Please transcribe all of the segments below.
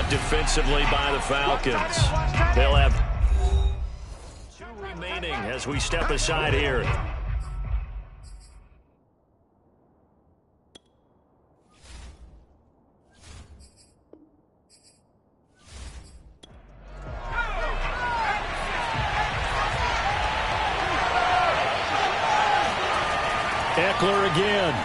defensively by the Falcons. They'll have 2 remaining as we step aside here. Eckler again.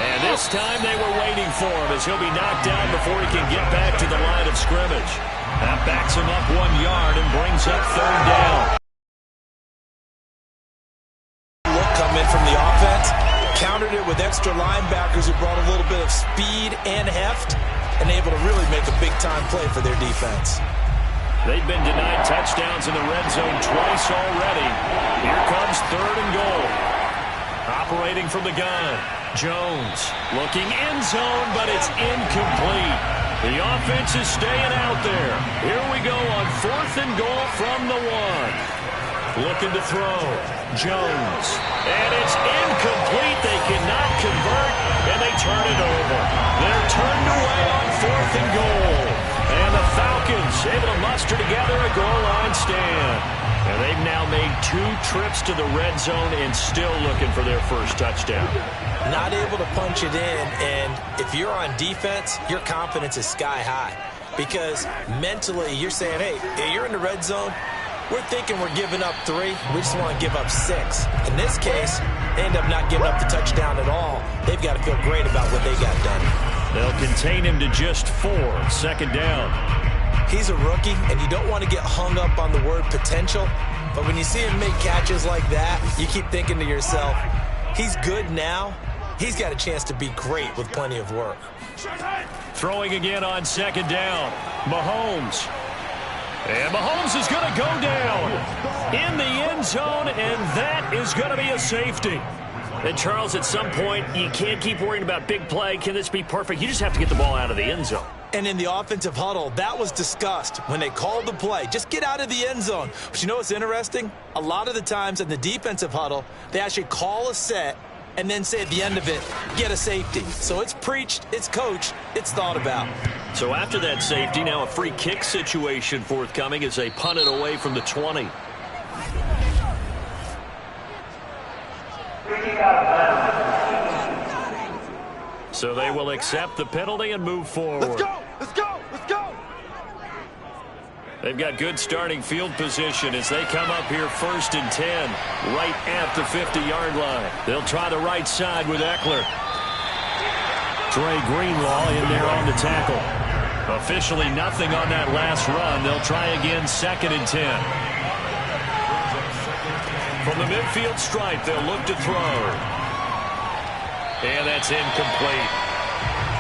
And this time they were waiting for him as he'll be knocked down before he can get back to the line of scrimmage. That backs him up 1 yard and brings up 3rd down. Look come in from the offense, countered it with extra linebackers who brought a little bit of speed and heft, and able to really make a big-time play for their defense. They've been denied touchdowns in the red zone twice already. Here comes 3rd and goal. Operating from the gun. Jones looking end zone, but it's incomplete. The offense is staying out there. Here we go on 4th and goal from the 1. Looking to throw. Jones. And it's incomplete. They cannot convert, and they turn it over. They're turned away on 4th and goal. And the Falcons able to muster together a goal line stand. And they've now made 2 trips to the red zone and still looking for their first touchdown. Not able to punch it in, and if you're on defense, your confidence is sky high. Because mentally, you're saying, hey, you're in the red zone. We're thinking we're giving up 3. We just want to give up 6. In this case, they end up not giving up the touchdown at all. They've got to feel great about what they got done. They'll contain him to just 4. 2nd down. He's a rookie, and you don't want to get hung up on the word potential. But when you see him make catches like that, you keep thinking to yourself, he's good now. He's got a chance to be great with plenty of work. Throwing again on 2nd down. Mahomes. And Mahomes is going to go down in the end zone, and that is going to be a safety. And, Charles, at some point, you can't keep worrying about big play. Can this be perfect? You just have to get the ball out of the end zone. And in the offensive huddle, that was discussed when they called the play. Just get out of the end zone. But you know what's interesting? A lot of the times in the defensive huddle, they actually call a set and then say at the end of it, get a safety. So it's preached, it's coached, it's thought about. So after that safety, now a free kick situation forthcoming as they punt it away from the 20. So they will accept the penalty and move forward. Let's go! Let's go! Let's go! They've got good starting field position as they come up here 1st and 10, right at the 50-yard line. They'll try the right side with Eckler. Dre Greenlaw in there on the tackle. Officially nothing on that last run. They'll try again 2nd and 10. From the midfield stripe, they'll look to throw. And that's incomplete.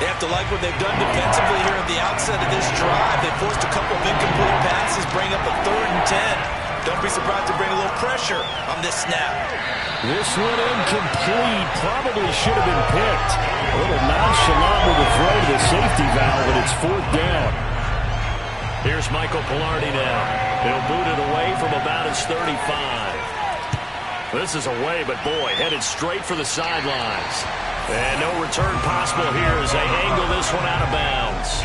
They have to like what they've done defensively here at the outset of this drive. They forced a couple of incomplete passes, bring up a 3rd and 10. Don't be surprised to bring a little pressure on this snap. This one incomplete. Probably should have been picked. A little nonchalant with the throw to the safety valve, but it's 4th down. Here's Michael Pilardi now. He'll boot it away from about his 35. This is away, but boy, headed straight for the sidelines. And no return possible here as they angle this one out of bounds.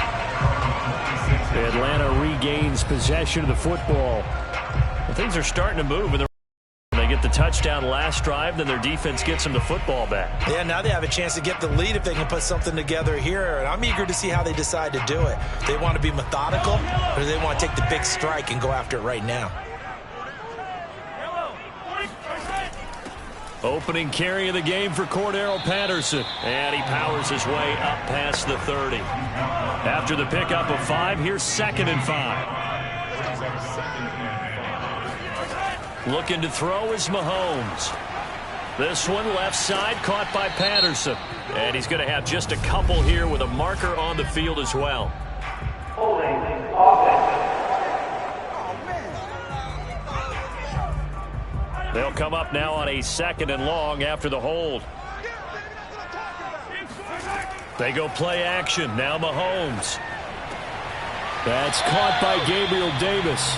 Atlanta regains possession of the football. Well, things are starting to move, and they get the touchdown last drive, then their defense gets them the football back. Yeah, now they have a chance to get the lead if they can put something together here, and I'm eager to see how they decide to do it. Do they want to be methodical, or do they want to take the big strike and go after it right now? Opening carry of the game for Cordero Patterson. And he powers his way up past the 30. After the pickup of 5, here's 2nd and 5. Looking to throw is Mahomes. This one left side caught by Patterson. And he's going to have just a couple here with a marker on the field as well. Holding offense. They'll come up now on a 2nd and long after the hold. They go play action. Now Mahomes. That's caught by Gabriel Davis.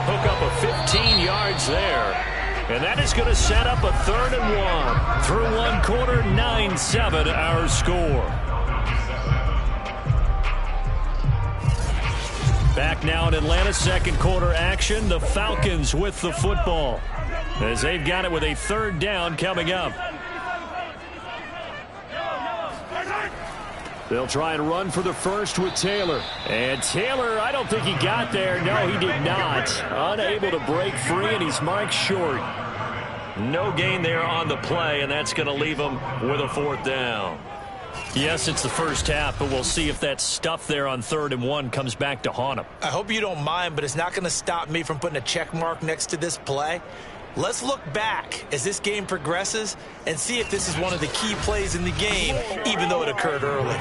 Hook up a 15 yards there. And that is going to set up a 3rd and 1. Through one quarter, 9-7 our score. Back now in Atlanta's second quarter action. The Falcons with the football as they've got it with a third down coming up. They'll try and run for the first with Taylor. And Taylor, I don't think he got there. No, he did not. Unable to break free, and he's marked short. No gain there on the play, and that's going to leave him with a fourth down. Yes, it's the first half, but we'll see if that stuff there on 3rd and 1 comes back to haunt him. I hope you don't mind, but it's not going to stop me from putting a check mark next to this play. Let's look back as this game progresses and see if this is one of the key plays in the game, even though it occurred early.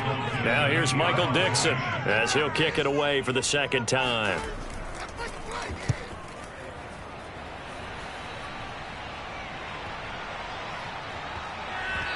Now here's Michael Dixon as he'll kick it away for the second time.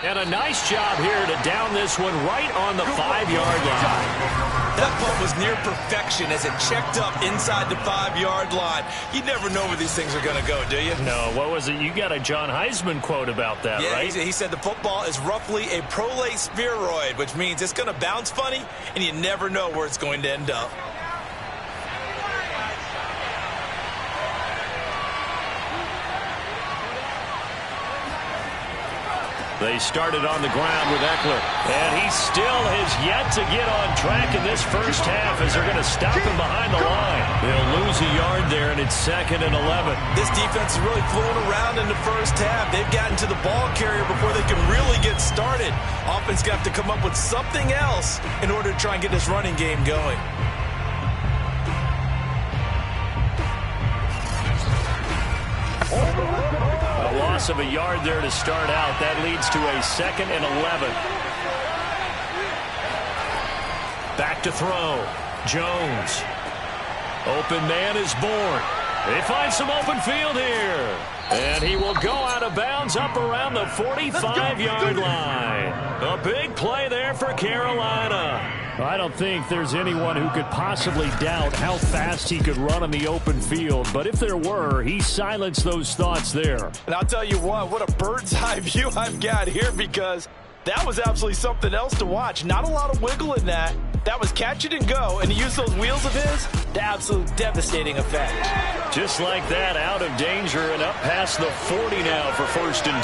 And a nice job here to down this one right on the 5-yard line. That punt was near perfection as it checked up inside the 5-yard line. You never know where these things are going to go, do you? No, what was it? You got a John Heisman quote about that, right? Yeah, he said the football is roughly a prolate spheroid, which means it's going to bounce funny, and you never know where it's going to end up. They started on the ground with Eckler, and he still has yet to get on track in this first half as they're going to stop him behind the line. They'll lose a yard there, and it's 2nd and 11. This defense is really flown around in the first half. They've gotten to the ball carrier before they can really get started. Offense going to have to come up with something else in order to try and get this running game going. A loss of a yard there to start out. That leads to a 2nd and 11. Back to throw. Jones. Open man is born. They find some open field here. And he will go out of bounds up around the 45-yard line. A big play there for Carolina. I don't think there's anyone who could possibly doubt how fast he could run on the open field. But if there were, he silenced those thoughts there. And I'll tell you what a bird's eye view I've got here, because that was absolutely something else to watch. Not a lot of wiggle in that. That was catch it and go, and he used those wheels of his to absolute devastating effect. Just like that, out of danger and up past the 40 now for 1st and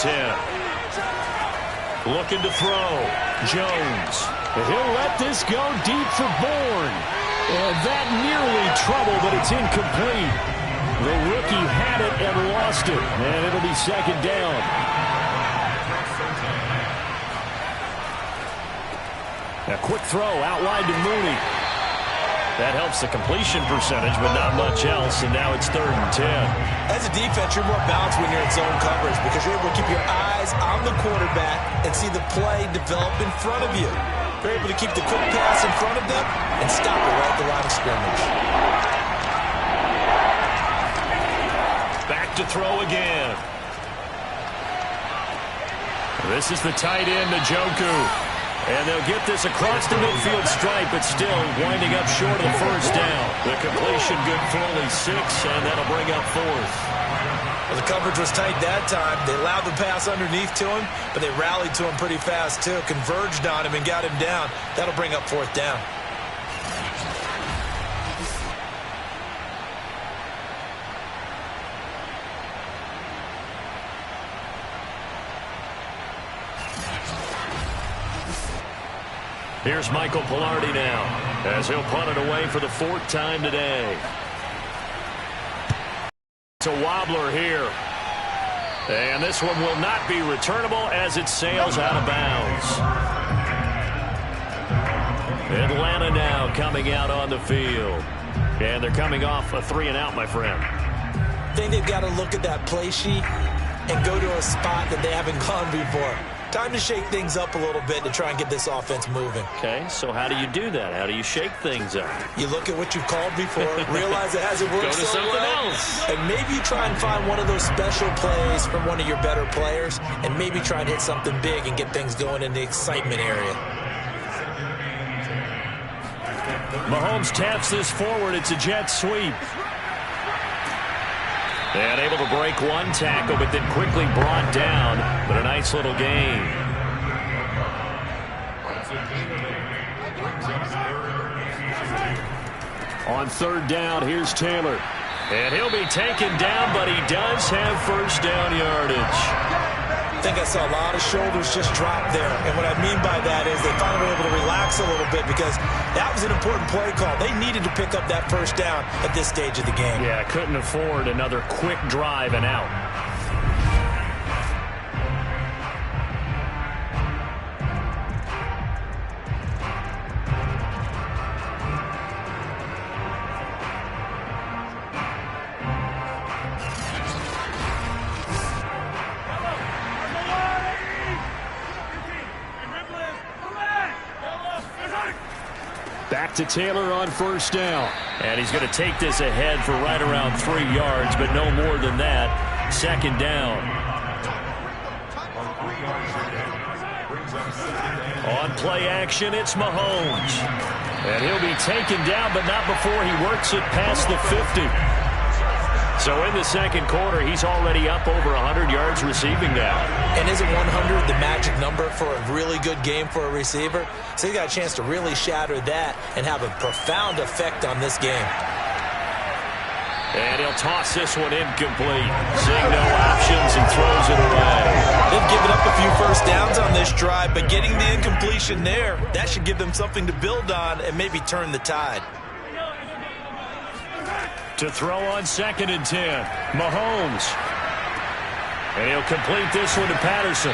10. Looking to throw. Jones. He'll let this go deep for Bourne. And that nearly trouble, but it's incomplete. The rookie had it and lost it. And it'll be 2nd down. A quick throw out wide to Mooney. That helps the completion percentage, but not much else, and now it's 3rd and 10. As a defense, you're more balanced when you're in zone coverage because you're able to keep your eyes on the quarterback and see the play develop in front of you. You're able to keep the quick pass in front of them and stop it right at the line of scrimmage. Back to throw again. This is the tight end, Njoku. And they'll get this across the midfield stripe, but still winding up short of the first down. The completion good for only 6, and that'll bring up 4th. Well, the coverage was tight that time. They allowed the pass underneath to him, but they rallied to him pretty fast, too. Converged on him and got him down. That'll bring up 4th down. Here's Michael Pilardi now as he'll punt it away for the 4th time today. It's a wobbler here. And this one will not be returnable as it sails out of bounds. Atlanta now coming out on the field. And they're coming off a 3-and-out, my friend. I think they've got to look at that play sheet and go to a spot that they haven't gone before. Time to shake things up a little bit to try and get this offense moving. Okay, so how do you do that? How do you shake things up? You look at what you've called before, realize it hasn't worked Go to so something well, else. and maybe try and find one of those special plays from one of your better players, and maybe try and hit something big and get things going in the excitement area. Mahomes taps this forward. It's a jet sweep. And able to break one tackle, but then quickly brought down. But a nice little gain. On third down, here's Taylor. And he'll be taken down, but he does have first down yardage. I think I saw a lot of shoulders just drop there. And what I mean by that is they finally were able to relax a little bit because that was an important play call. They needed to pick up that first down at this stage of the game. Yeah, couldn't afford another quick drive and out. Back to Taylor on first down. And he's going to take this ahead for right around 3 yards, but no more than that. Second down. On play action, it's Mahomes. And he'll be taken down, but not before he works it past the 50. So in the second quarter, he's already up over 100 yards receiving now. And isn't 100 the magic number for a really good game for a receiver? So he got a chance to really shatter that and have a profound effect on this game. And he'll toss this one incomplete. Seeing no options and throws it away. They've given up a few first downs on this drive, but getting the incompletion there, that should give them something to build on and maybe turn the tide. To throw on 2nd and 10. Mahomes. And he'll complete this one to Patterson.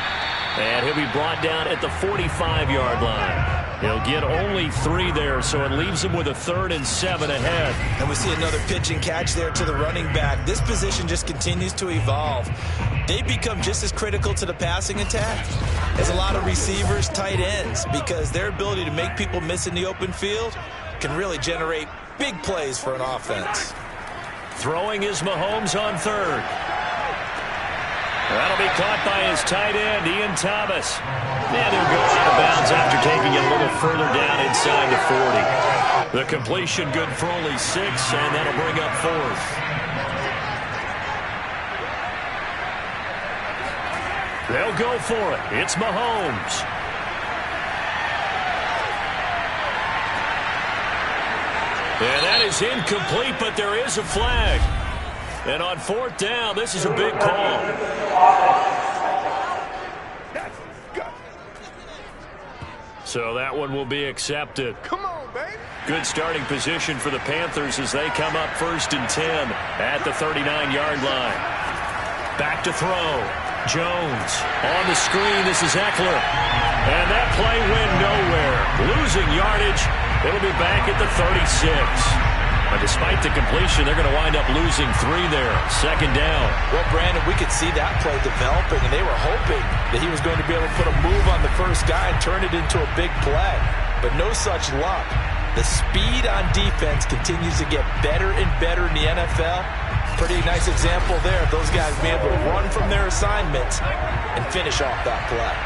And he'll be brought down at the 45-yard line. He'll get only 3 there, so it leaves him with a 3rd and 7 ahead. And we see another pitch and catch there to the running back. This position just continues to evolve. They become just as critical to the passing attack as a lot of receivers, tight ends, because their ability to make people miss in the open field can really generate big plays for an offense. Throwing is Mahomes on 3rd. That'll be caught by his tight end, Ian Thomas. And he'll go out of bounds after taking it a little further down inside the 40. The completion good for only 6, and that'll bring up 4th. They'll go for it. It's Mahomes. And that is incomplete, but there is a flag. And on 4th down, this is a big call. So that one will be accepted. Come on, baby. Good starting position for the Panthers as they come up 1st and 10 at the 39-yard line. Back to throw. Jones on the screen. This is Eckler. And that play went nowhere. Losing yardage. It'll be back at the 36. But despite the completion, they're going to wind up losing 3 there. 2nd down. Well, Brandon, we could see that play developing, and they were hoping that he was going to be able to put a move on the first guy and turn it into a big play. But no such luck. The speed on defense continues to get better and better in the NFL. Pretty nice example there of those guys being able to run from their assignments and finish off that play.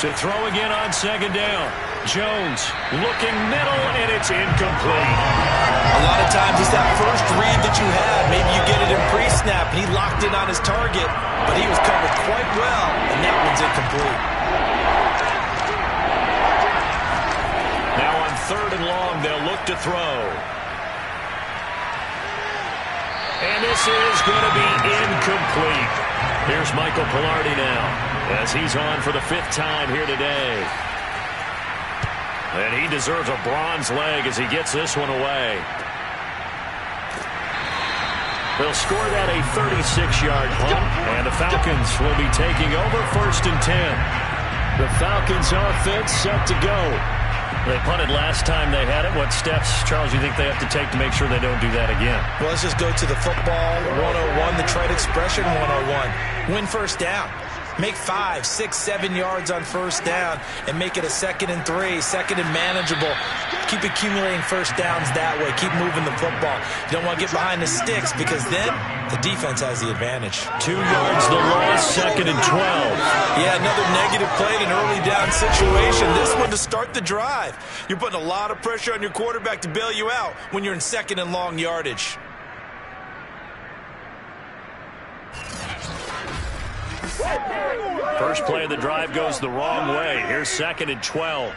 To throw again on 2nd down. Jones looking middle, and it's incomplete. A lot of times it's that first read that you had. Maybe you get it in pre-snap, and he locked in on his target, but he was covered quite well, and that one's incomplete. Now on 3rd and long, they'll look to throw. And this is going to be incomplete. Here's Michael Pilardi now, as he's on for the 5th time here today. And he deserves a bronze leg as he gets this one away. They'll score that a 36-yard punt, and the Falcons will be taking over 1st and 10. The Falcons offense set to go. They punted last time they had it. What steps, Charles, you think they have to take to make sure they don't do that again? Well, let's just go to the football 101, the trade expression 101. Win first down. Make 5, 6, 7 yards on first down and make it a 2nd and 3, 2nd and manageable. Keep accumulating first downs that way. Keep moving the football. You don't want to get behind the sticks because then the defense has the advantage. 2 yards the loss, 2nd and 12. Yeah, another negative play in an early down situation. This one to start the drive. You're putting a lot of pressure on your quarterback to bail you out when you're in 2nd and long yardage. First play of the drive goes the wrong way. Here's 2nd and 12.